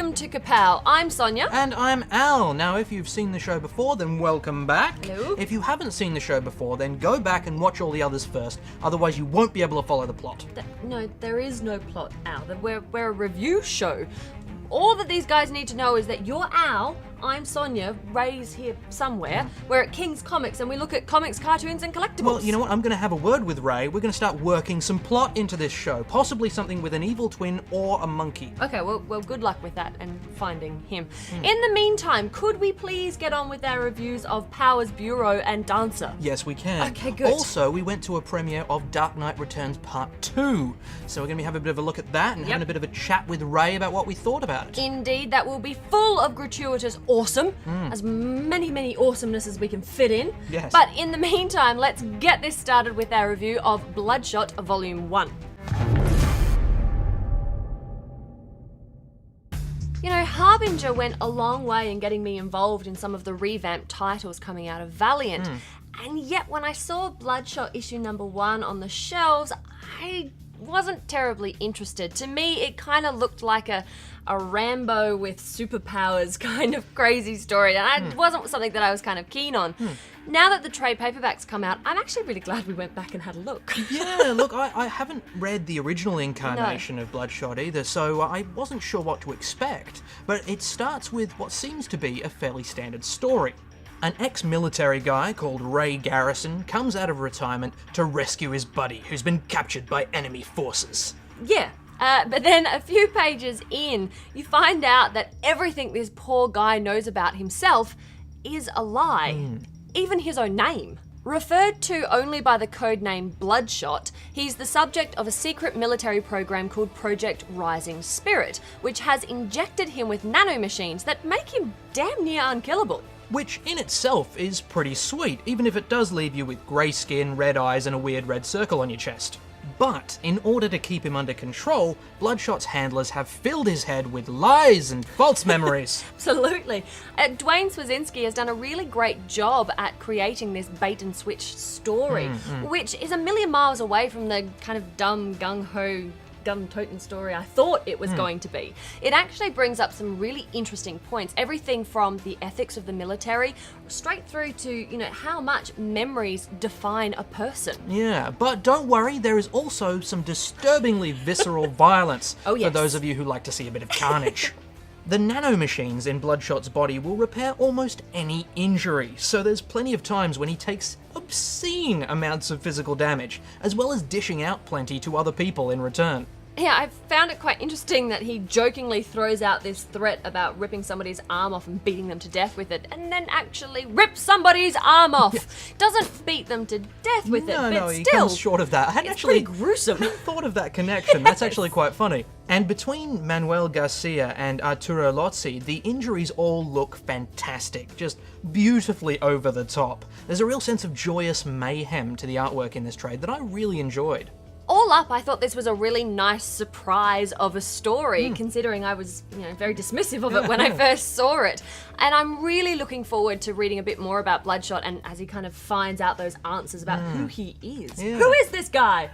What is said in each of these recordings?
Welcome to Kapow. I'm Sonya. And I'm Al. Now, if you've seen the show before, then welcome back. Hello. If you haven't seen the show before, then go back and watch all the others first. Otherwise, you won't be able to follow the plot. No, there is no plot, Al. We're a review show. All that these guys need to know is that you're Al, I'm Sonya, Ray's here somewhere. We're at King's Comics and we look at comics, cartoons and collectibles. Well, you know what? I'm going to have a word with Ray. We're going to start working some plot into this show. Possibly something with an evil twin or a monkey. Okay, well, good luck with that and finding him. In the meantime, could we please get on with our reviews of Powers Bureau and Dancer? Yes, we can. Okay, good. Also, we went to a premiere of Dark Knight Returns Part 2. So we're going to be having a bit of a look at that and having a bit of a chat with Ray about what we thought about it. Indeed, that will be full of gratuitous awesome. As many awesomeness as we can fit in. Yes. But in the meantime, let's get this started with our review of Bloodshot Volume 1. You know, Harbinger went a long way in getting me involved in some of the revamped titles coming out of Valiant. And yet when I saw Bloodshot issue number 1 on the shelves, I wasn't terribly interested. To me, it kind of looked like a Rambo with superpowers kind of crazy story, and it wasn't something that I was kind of keen on. Now that the trade paperbacks come out, I'm actually really glad we went back and had a look. Yeah, look, I haven't read the original incarnation of Bloodshot either, so I wasn't sure what to expect. But it starts with what seems to be a fairly standard story. An ex-military guy called Ray Garrison comes out of retirement to rescue his buddy who's been captured by enemy forces. Yeah. But then a few pages in, you find out that everything this poor guy knows about himself is a lie. Even his own name. Referred to only by the codename Bloodshot, he's the subject of a secret military program called Project Rising Spirit, which has injected him with nanomachines that make him damn near unkillable. Which in itself is pretty sweet, even if it does leave you with grey skin, red eyes and a weird red circle on your chest. But in order to keep him under control, Bloodshot's handlers have filled his head with lies and false memories. Absolutely. Dwayne Swazinski has done a really great job at creating this bait and switch story, which is a million miles away from the kind of dumb, gung-ho, gum-toting story I thought it was going to be. It actually brings up some really interesting points, everything from the ethics of the military straight through to, you know, how much memories define a person. Yeah, but don't worry, there is also some disturbingly visceral violence for those of you who like to see a bit of carnage. The nanomachines in Bloodshot's body will repair almost any injury, so there's plenty of times when he takes obscene amounts of physical damage, as well as dishing out plenty to other people in return. Yeah, I found it quite interesting that he jokingly throws out this threat about ripping somebody's arm off and beating them to death with it, and then actually rips somebody's arm off. Doesn't beat them to death with it, but No, he still, comes short of that. I hadn't it's actually pretty gruesome. thought of that connection. That's actually quite funny. And between Manuel Garcia and Arturo Lozzi, the injuries all look fantastic, just beautifully over the top. There's a real sense of joyous mayhem to the artwork in this trade that I really enjoyed. All up, I thought this was a really nice surprise of a story, considering I was, very dismissive of it when I first saw it. And I'm really looking forward to reading a bit more about Bloodshot and as he kind of finds out those answers about who he is. Yeah. Who is this guy?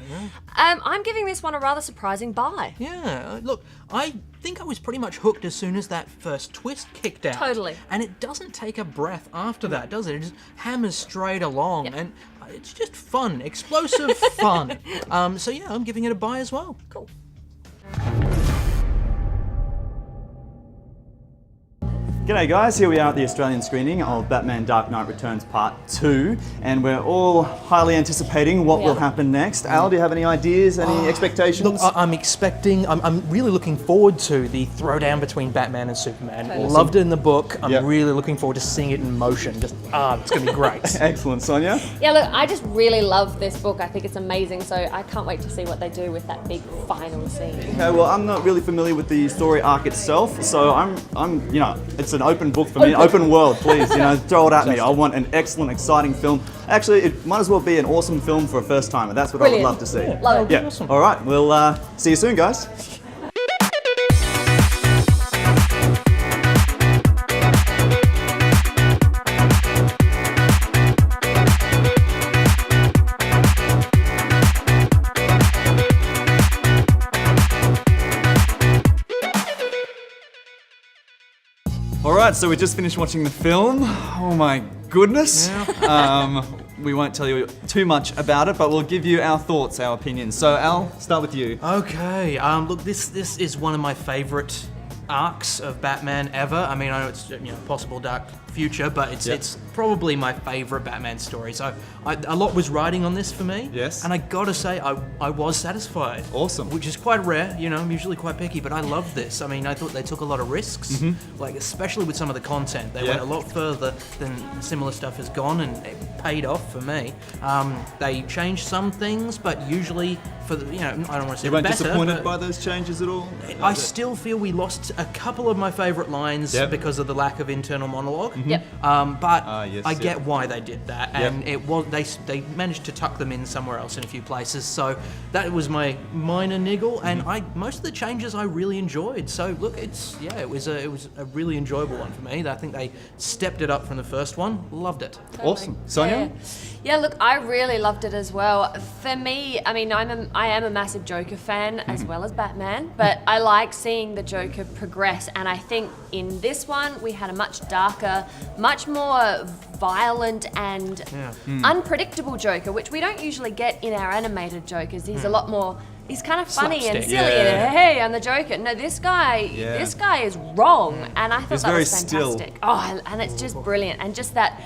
I'm giving this one a rather surprising buy. Yeah, look, I think I was pretty much hooked as soon as that first twist kicked out. Totally. And it doesn't take a breath after that, does it? It just hammers straight along, and it's just fun, explosive fun. So yeah, I'm giving it a buy as well. Cool. G'day guys, here we are at the Australian screening of Batman Dark Knight Returns Part 2, and we're all highly anticipating what will happen next. Al, do you have any ideas, any expectations? Look, I'm really looking forward to the throwdown between Batman and Superman. Totally. Loved it in the book. I'm really looking forward to seeing it in motion. Just, it's going to be great. Excellent, Sonya? Yeah, look, I just really love this book. I think it's amazing, so I can't wait to see what they do with that big final scene. Okay, well, I'm not really familiar with the story arc itself, so I'm it's an open book for me, open world, please, throw it at me. I want an excellent, exciting film. Actually, it might as well be an awesome film for a first timer. That's what I would love to see. Love it. Yeah. Awesome. All right, we'll see you soon, guys. right, so we just finished watching the film. Oh my goodness. We won't tell you too much about it, but we'll give you our thoughts, our opinions. So Al, start with you. Okay, look, this is one of my favourite arcs of Batman ever. I mean, I know it's possible dark future, but it's probably my favourite Batman story. So a lot was riding on this for me. Yes. And I gotta say, I was satisfied. Awesome. Which is quite rare, I'm usually quite picky, but I loved this. I mean, I thought they took a lot of risks, like especially with some of the content. They went a lot further than similar stuff has gone, and it paid off for me. They changed some things, but usually for the, I don't want to say You weren't better, disappointed by those changes at all? I still feel we lost a couple of my favourite lines because of the lack of internal monologue. But I get why they did that, and it was they managed to tuck them in somewhere else in a few places. So that was my minor niggle, and most of the changes I really enjoyed. So look, it was a really enjoyable one for me. I think they stepped it up from the first one. Loved it. Totally. Awesome. Sonya? Yeah, look, I really loved it as well. For me, I mean, I am a massive Joker fan as well as Batman, but I like seeing the Joker progress, and I think in this one we had a much darker, much more violent and unpredictable Joker, which we don't usually get in our animated Jokers. He's a lot more. He's kind of funny and silly, and hey, I'm the Joker. No, this guy is wrong, and I thought that was fantastic. Still. Oh, and it's just brilliant, and just that.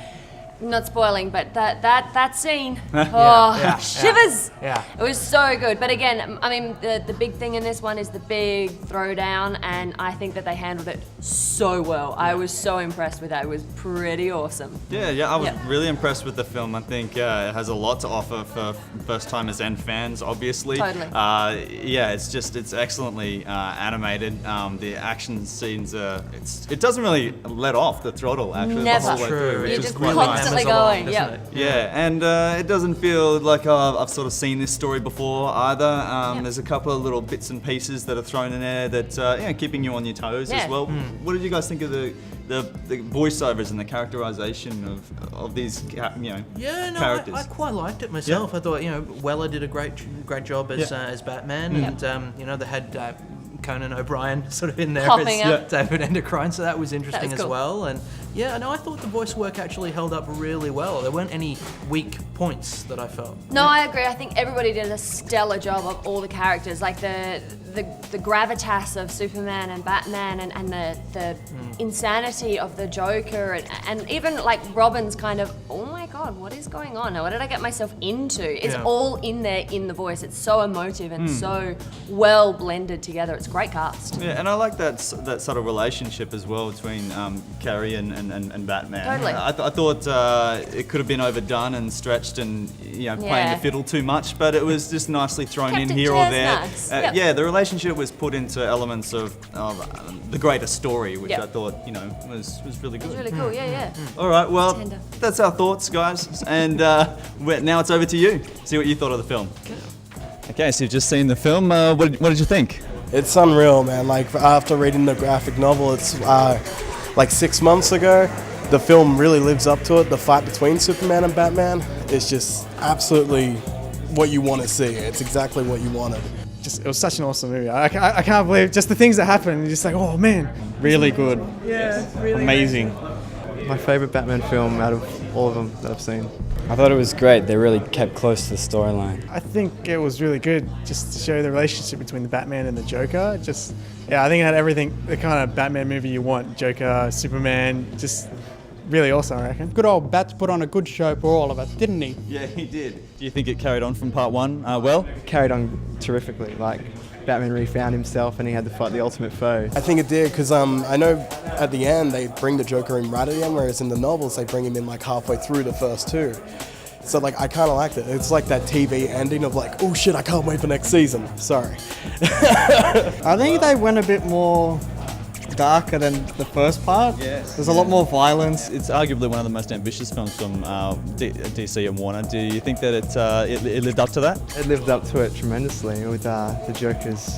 Not spoiling, but that scene, shivers. It was so good. But again, I mean, the big thing in this one is the big throwdown, and I think that they handled it so well. I was so impressed with that. It was pretty awesome. I was really impressed with the film. I think it has a lot to offer for first-timers and fans, obviously. Totally. It's excellently animated. The action scenes, it doesn't really let off the throttle, actually. Never. The whole way through, which You're is just quite constantly nice. going. And it doesn't feel like I've sort of seen this story before either. There's a couple of little bits and pieces that are thrown in there that keeping you on your toes as well. What did you guys think of the voiceovers and the characterization of these characters? I quite liked it myself. I thought Weller did a great job as Batman, and they had Conan O'Brien sort of in there as David Endocrine, so that was interesting as well. And I thought the voice work actually held up really well. There weren't any weak points that I felt. No, I agree. I think everybody did a stellar job of all the characters, like the gravitas of Superman and Batman, and the insanity of the Joker, and even like Robin's kind of, oh my god, what is going on? What did I get myself into? It's all in there in the voice. It's so emotive and so well blended together. It's a great cast. Yeah, and I like that sort of relationship as well between Carrie and Batman. Totally. I thought it could have been overdone and stretched and playing the fiddle too much, but it was just nicely thrown Kept in it here or just there. nice. The relationship was put into elements of the greater story, which I thought was really good. It's really cool. All right, well, Tender. that's our thoughts, guys, and now it's over to you. See what you thought of the film. Okay, so you've just seen the film. What did you think? It's unreal, man. Like, after reading the graphic novel, it's like 6 months ago. The film really lives up to it. The fight between Superman and Batman is just absolutely what you want to see. It's exactly what you wanted. It was such an awesome movie. I can't believe just the things that happen. You're just like, oh man. Really good. Yeah, really amazing. My favourite Batman film out of all of them that I've seen. I thought it was great. They really kept close to the storyline. I think it was really good just to show the relationship between the Batman and the Joker. I think it had everything, the kind of Batman movie you want. Joker, Superman, just really awesome, I reckon. Good old Bats put on a good show for all of us, didn't he? Yeah, he did. Do you think it carried on from part one well? Carried on terrifically. Like, Batman refound himself and he had to fight the ultimate foe. I think it did because I know at the end they bring the Joker in right at the end, whereas in the novels they bring him in like halfway through the first two. So like I kind of liked it. It's like that TV ending of like, oh shit, I can't wait for next season. Sorry. I think they went a bit more darker than the first part. There's a lot more violence. It's arguably one of the most ambitious films from DC and Warner. Do you think that it lived up to that? It lived up to it tremendously with the Joker's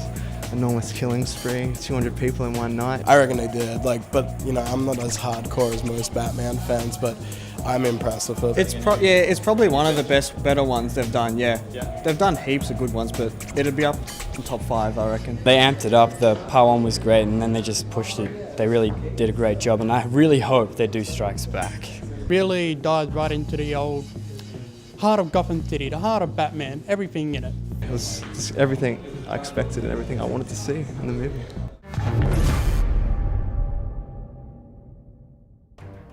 enormous killing spree, 200 people in one night. I reckon they did. But I'm not as hardcore as most Batman fans, but I'm impressed with it. It's probably one of the better ones they've done. They've done heaps of good ones, but it'd be up in top 5, I reckon. They amped it up. The part one was great, and then they just pushed it they really did a great job, and I really hope they do Strikes Back. Really dived right into the old heart of Gotham City, the heart of Batman, everything in it. It was just everything I expected and everything I wanted to see in the movie.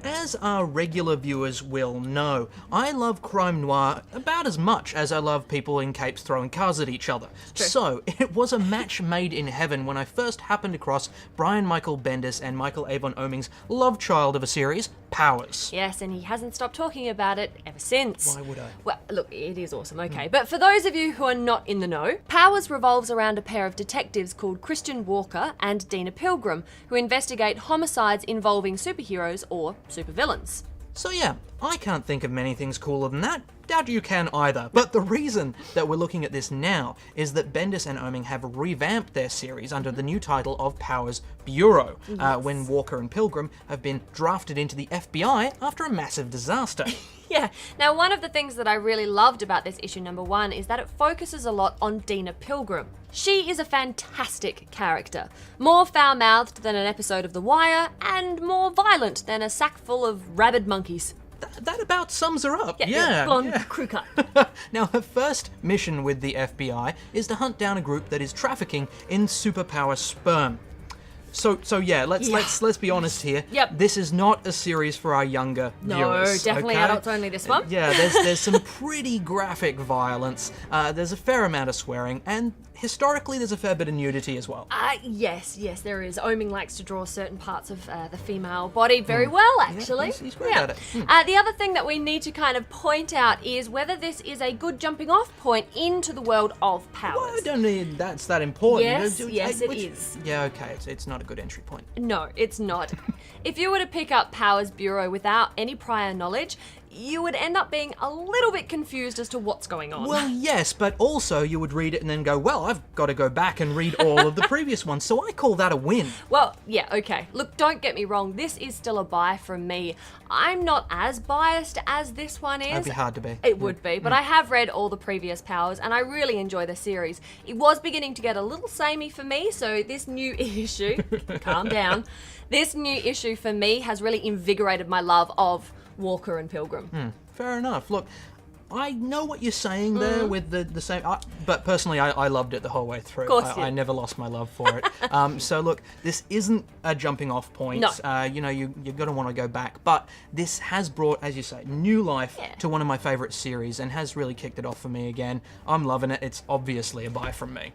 As our regular viewers will know, I love crime noir about as much as I love people in capes throwing cars at each other. So, it was a match made in heaven when I first happened across Brian Michael Bendis and Michael Avon Oeming's love child of a series, Powers. Yes, and he hasn't stopped talking about it ever since. Why would I? Well, look, it is awesome, okay. But for those of you who are not in the know, Powers revolves around a pair of detectives called Christian Walker and Dina Pilgrim, who investigate homicides involving superheroes or supervillains. So yeah, I can't think of many things cooler than that. Doubt you can either. But the reason that we're looking at this now is that Bendis and Oeming have revamped their series under the new title of Powers Bureau, when Walker and Pilgrim have been drafted into the FBI after a massive disaster. Yeah, now one of the things that I really loved about this issue number 1 is that it focuses a lot on Dina Pilgrim. She is a fantastic character, more foul-mouthed than an episode of The Wire, and more violent than a sack full of rabid monkeys. That about sums her up. Blonde crew cut. Now, her first mission with the FBI is to hunt down a group that is trafficking in superpower sperm. So yeah, let's be honest here. Yep. This is not a series for our younger viewers. No, definitely okay? adults only, this one. Yeah, there's some pretty graphic violence. There's a fair amount of swearing, and historically there's a fair bit of nudity as well. Yes, there is. Oeming likes to draw certain parts of the female body very well, actually. Yeah, he's great at it. The other thing that we need to kind of point out is whether this is a good jumping off point into the world of Powers. Well, I don't need that's that important. Yes, it is. Yeah, okay, it's not a good entry point. No, it's not. If you were to pick up Powers Bureau without any prior knowledge, you would end up being a little bit confused as to what's going on. Well, yes, but also you would read it and then go, well, I've got to go back and read all of the previous ones, so I call that a win. Well, yeah, okay. Look, don't get me wrong, this is still a buy from me. I'm not as biased as this one is. That'd be hard to be. It would be, but I have read all the previous Powers and I really enjoy the series. It was beginning to get a little samey for me, so this new issue, calm down, this new issue for me has really invigorated my love of Walker and Pilgrim. Fair enough. Look, I know what you're saying there with the same, but personally I loved it the whole way through. Of course you did. I never lost my love for it. So look, this isn't a jumping off point. No. You're going to want to go back, but this has brought, as you say, new life to one of my favourite series and has really kicked it off for me again. I'm loving it. It's obviously a buy from me.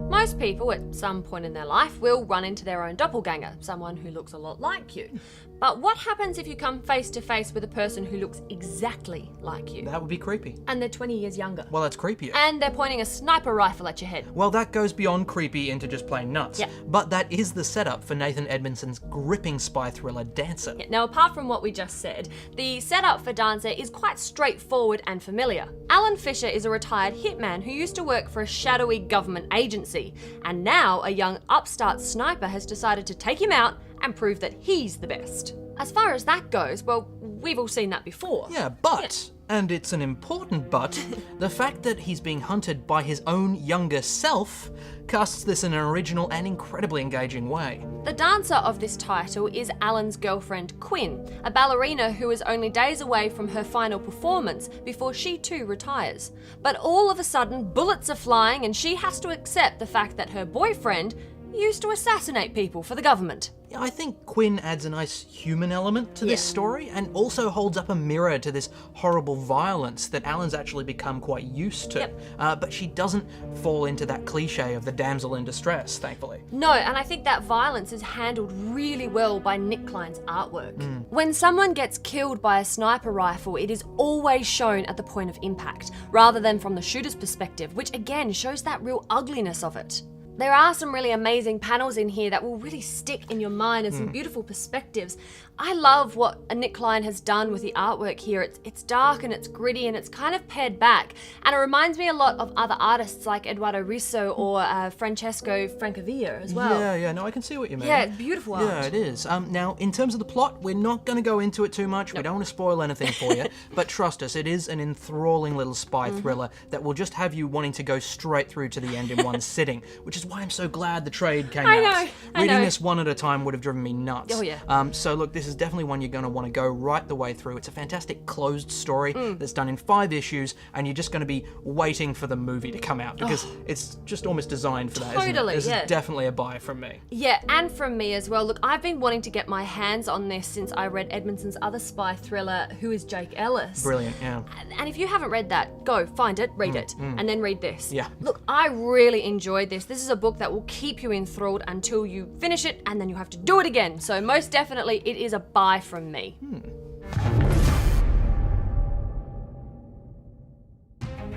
Most people at some point in their life will run into their own doppelganger, someone who looks a lot like you. But what happens if you come face to face with a person who looks exactly like you? That would be creepy. And they're 20 years younger. Well, that's creepier. And they're pointing a sniper rifle at your head. Well, that goes beyond creepy into just plain nuts. Yeah. But that is the setup for Nathan Edmondson's gripping spy thriller Dancer. Yeah, now, apart from what we just said, the setup for Dancer is quite straightforward and familiar. Alan Fisher is a retired hitman who used to work for a shadowy government agency, and now a young upstart sniper has decided to take him out and prove that he's the best. As far as that goes, well, we've all seen that before. Yeah, but, and it's an important but, the fact that he's being hunted by his own younger self casts this in an original and incredibly engaging way. The dancer of this title is Alan's girlfriend Quinn, a ballerina who is only days away from her final performance before she too retires. But all of a sudden, bullets are flying and she has to accept the fact that her boyfriend used to assassinate people for the government. Yeah, I think Quinn adds a nice human element to this story and also holds up a mirror to this horrible violence that Alan's actually become quite used to. But she doesn't fall into that cliche of the damsel in distress, thankfully. No, and I think that violence is handled really well by Nick Klein's artwork. When someone gets killed by a sniper rifle, it is always shown at the point of impact, rather than from the shooter's perspective, which again shows that real ugliness of it. There are some really amazing panels in here that will really stick in your mind and some beautiful perspectives. I love what Nick Klein has done with the artwork here. It's dark and it's gritty and it's kind of pared back. And it reminds me a lot of other artists like Eduardo Risso or Francesco Francavilla as well. Yeah, no, I can see what you mean. Yeah, it's beautiful art. Yeah, it is. Now, in terms of the plot, we're not going to go into it too much. We don't want to spoil anything for you. But trust us, it is an enthralling little spy thriller that will just have you wanting to go straight through to the end in one sitting, which is why I'm so glad the trade came out. I Reading know. this one at a time would have driven me nuts. Oh, yeah. So look, this is definitely one you're going to want to go right the way through. It's a fantastic closed story that's done in 5 issues, and you're just going to be waiting for the movie to come out because it's just almost designed for that, isn't it? Totally, This yeah. is definitely a buy from me. Yeah, and from me as well. Look, I've been wanting to get my hands on this since I read Edmondson's other spy thriller, Who is Jake Ellis? Brilliant, yeah. And if you haven't read that, go find it, read it, and then read this. Yeah. Look, I really enjoyed this. This is a book that will keep you enthralled until you finish it, and then you have to do it again. So most definitely, it is a buy from me.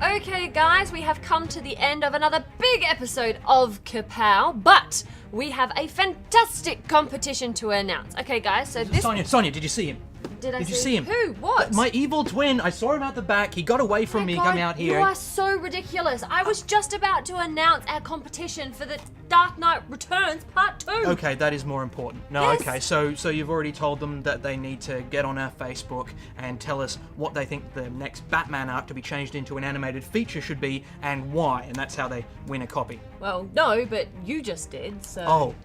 Okay, guys, we have come to the end of another big episode of Kapow, but we have a fantastic competition to announce. Okay, guys, so this... Sonya, did you see him? Did you see him? Who? What? My evil twin. I saw him out the back. He got away from me God, coming out here. You are so ridiculous. I was just about to announce our competition for the Dark Knight Returns Part 2. Okay, that is more important. No, Yes. okay, so you've already told them that they need to get on our Facebook and tell us what they think the next Batman arc to be changed into an animated feature should be and why, and that's how they win a copy. Well, no, but you just did, so, Oh.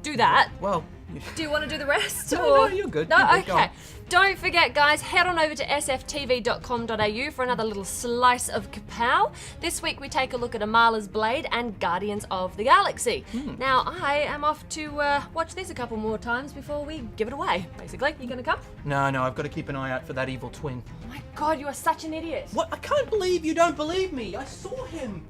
do that. Well, Do you want to do the rest? No, you're good. No, You're good. Go okay. on. Don't forget, guys, head on over to sftv.com.au for another little slice of Kapow. This week we take a look at Amala's Blade and Guardians of the Galaxy. Now, I am off to watch this a couple more times before we give it away, basically. You gonna come? No, I've got to keep an eye out for that evil twin. Oh my God, you are such an idiot. What? I can't believe you don't believe me. I saw him.